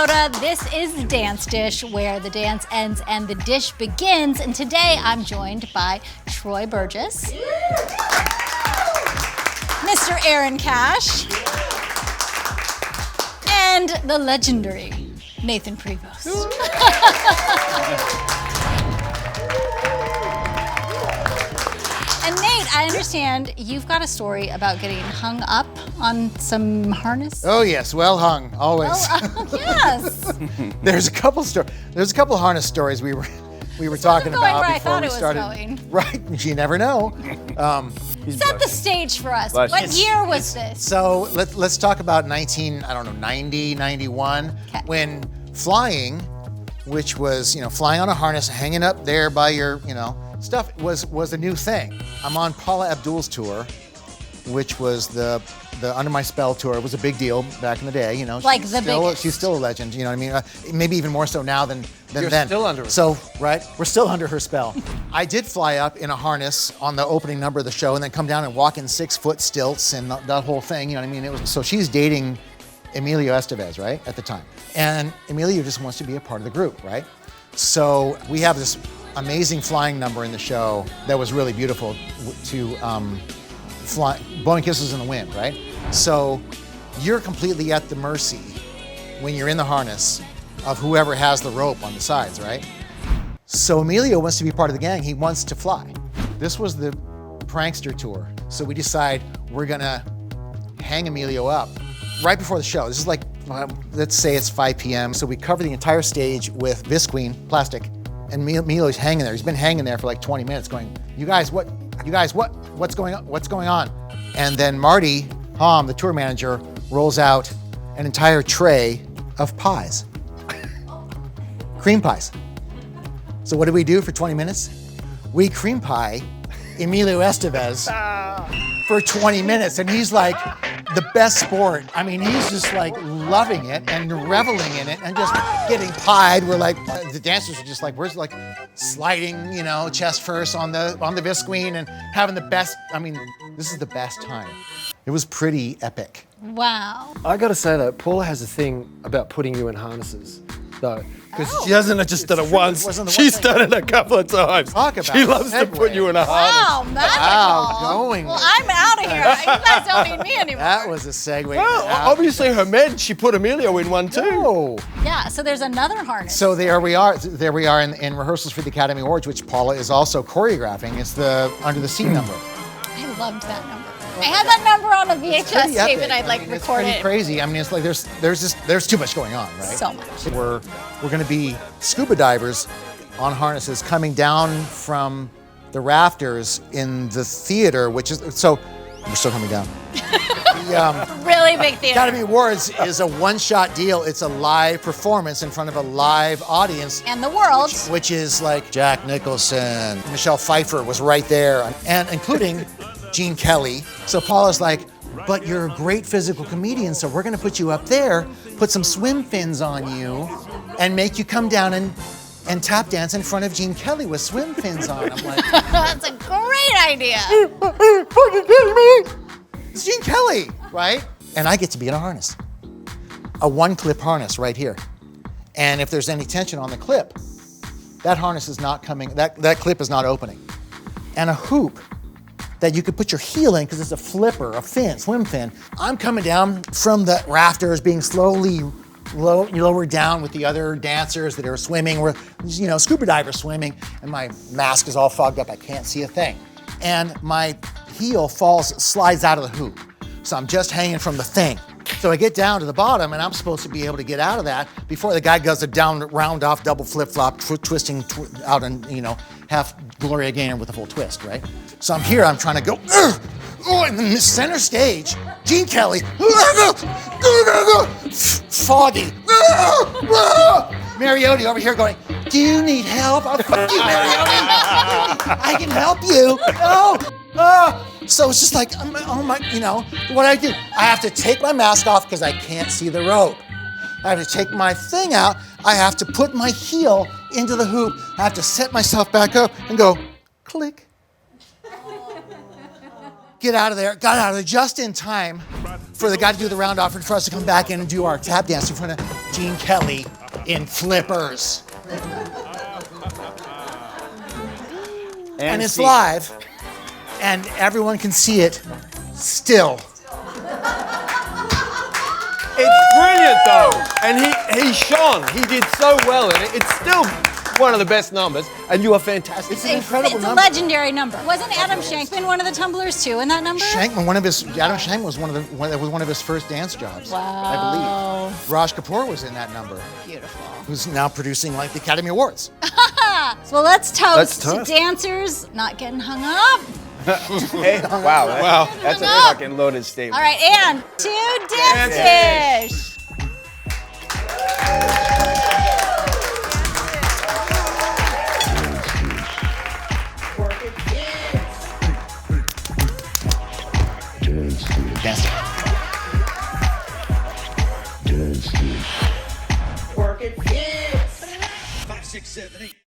Minnesota. This is the Dance Dish, where the dance ends and the dish begins. And today I'm joined by Troy Burgess, Mr. Aaron Cash, and the legendary Nathan Prevost. And Nate, I understand you've got a story about getting hung up on some harness. Oh yes, well hung, always. Yes. There's a couple harness stories we were talking about before we started. Right, you never know. Set the stage for us. What year was this? So let's talk about 90, 91, okay. When flying, which was flying on a harness, hanging up there by your stuff was a new thing. I'm on Paula Abdul's tour, which was the Under My Spell tour. It was a big deal back in the day. Like the biggest. She's still a legend. You know what I mean? Maybe even more so now than You're then. Still under her. So right, we're still under her spell. I did fly up in a harness on the opening number of the show, and then come down and walk in 6-foot stilts and that whole thing. You know what I mean? So she's dating Emilio Estevez, right, at the time, and Emilio just wants to be a part of the group, right? So we have this amazing flying number in the show that was really beautiful to fly, Blowing Kisses in the Wind, right? So you're completely at the mercy when you're in the harness of whoever has the rope on the sides, right? So Emilio wants to be part of the gang. He wants to fly. This was the prankster tour. So we decide we're gonna hang Emilio up right before the show. This is like, let's say it's 5 p.m. So we cover the entire stage with visqueen, plastic, and Emilio's hanging there. He's been hanging there for like 20 minutes going, you guys, what's going on? What's going on? And then Marty Hom, the tour manager, rolls out an entire tray of pies. Cream pies. So what do we do for 20 minutes? We cream pie Emilio Estevez for 20 minutes, and he's like the best sport. I mean, he's just like loving it and reveling in it and just getting pied. We're like, the dancers are just like, we're just like sliding, chest first on the visqueen and having the best. I mean, this is the best time. It was pretty epic. Wow. I got to say though, Paula has a thing about putting you in harnesses, though. Because she hasn't just done it once, she's done it a couple of times. She loves to put you in a harness. Wow, magical. Going. Well, I'm out of here. You guys don't need me anymore. That was a segue. Well, obviously her med, she put Emilio in one too. No. Yeah, so there's another harness. So there we are in rehearsals for the Academy Awards, which Paula is also choreographing. It's the Under the Sea number. I loved that number. I had that number on a VHS tape and I'd recorded it's pretty crazy. I mean, it's like there's too much going on, right? So much. We're going to be scuba divers on harnesses coming down from the rafters in the theater, which is so we're still coming down. Really big theater. Academy Awards is a one-shot deal. It's a live performance in front of a live audience. And the world. Which is like Jack Nicholson, Michelle Pfeiffer was right there, and including Gene Kelly. So Paula's like, but you're a great physical comedian, so we're gonna put you up there, put some swim fins on you, and make you come down and tap dance in front of Gene Kelly with swim fins on. I'm like, that's a great idea. Fucking kidding me? It's Gene Kelly, right? And I get to be in a harness. A one-clip harness right here. And if there's any tension on the clip, that harness is not coming, that clip is not opening. And a hoop that you could put your heel in because it's a flipper, a fin, swim fin. I'm coming down from the rafters, being slowly lowered down with the other dancers that are swimming. We're, scuba divers swimming, and my mask is all fogged up. I can't see a thing. And my heel slides out of the hoop. So I'm just hanging from the thing. So I get down to the bottom, and I'm supposed to be able to get out of that before the guy goes a down, round off, double flip-flop, twisting out and, half Gloria Gaynor with a full twist, right? So I'm here, I'm trying to go, in the center stage, Gene Kelly, foggy, Mariotti over here going, do you need help? Oh, fuck you, Mariotti. I can help you. So it's just like, oh my, what do I do? I have to take my mask off because I can't see the rope. I have to take my thing out. I have to put my heel into the hoop. I have to set myself back up and go, click. got out of there just in time for the guy to do the round off and for us to come back in and do our tap dance in front of Gene Kelly in flippers. And it's live, and everyone can see it still. It's brilliant though, and he shone. He did so well in it. It's still one of the best numbers, and you are fantastic. It's an incredible It's number. a legendary number. Wasn't Adam Shankman one of the tumblers too in that number? Adam Shankman was one of his first dance jobs, I believe. Raj Kapoor was in that number. Beautiful. Who's now producing like the Academy Awards. Well, let's toast to dancers not getting hung up. Hey, wow. That's a fucking loaded statement. All right, and to Dance Dish. Dance. Work it, kids. 5, 6, 7, 8.